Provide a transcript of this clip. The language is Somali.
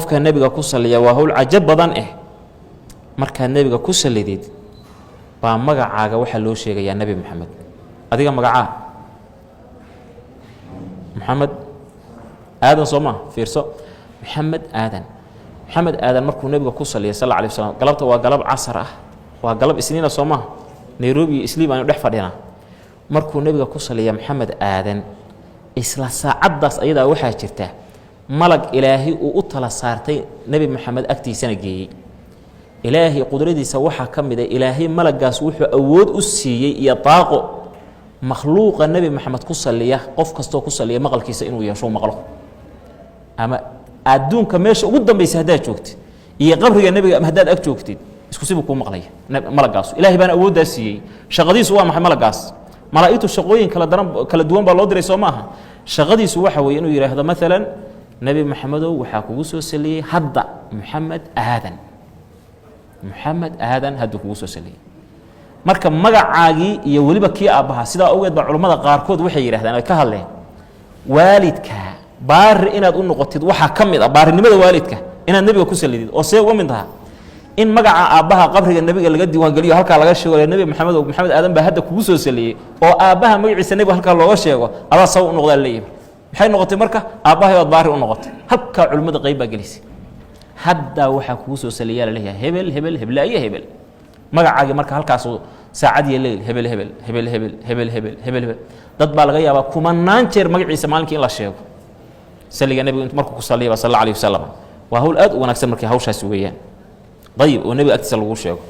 qofka nabiga ku saliya waa hawl cajab badan marka nabiga ku salidid baa magacaaga waxa loo sheegayaa nabi maxamed adiga magaca محمد آدم صوما فيرسو محمد آدم مركو نبي كوصل صلى الله عليه وسلم قلبته وقلب عصره وقلب سنين صوما نيروبي إسلام أنا دحفر هنا مركو نبي كوصل يا محمد آدم إسلا ساعدس أيضا وحى شرته ملك إلهي وأطلع صارتي نبي محمد أكتي سنة جي إلهي قدرتي سوحها كم ده إلهي ملك جاس وحى أود أسي يطاقه مخلوق النبي محمد كوصليه قف كستو كوصليه مقل كيس إنه يشوف مقله أما أدون كماش قدام بيسهدات شوكت يقبر النبي مهداد أك شوكتي اسكسيبكم مقليه ملك جاس إلهي بان أود أسي شغدي سوا مح ملك جاس ملائكة الشقوين كلا دوام بالله دري سوماها شغدي سوا حوي إنه يرى هذا مثلا نبي محمد وحاكوسو سلي هدا محمد آدم هدوكوسو سلي marka magacaagi iyo waliba kii aabaha sida awgeed ba culimada qaar kood waxay yiraahdaan ay ka hadleen waalidka baar inaad u noqotid waxa kamid ah baarinimada waalidka inaad nabiga ku salidid oo see uga mid ah in magaca aabaha qabriga nabiga laga diiwaan galiyo halka laga sheego nabi maxamed aadan ba hadda kugu soo saliyay oo aabaha magaciisa nabiga halka looga sheego aba saw u noqdaa leeyahay maxay noqotay marka aabaha oo baar u noqotay halka culimada qayb baa galisay hadda waxa kugu soo saliyay leeyahay hebel magacaagi marka halkaas saacad yeelay hebel dad baa laga yaabaa kumanaan jeer magaciisa maalintii in la sheego saliga nabiga inta markuu ku saliyay sallallahu alayhi wasallam waa hawl aad u wanaagsan markii hawshaas weeyaan dayib oo nabiga agtiisa lagu sheego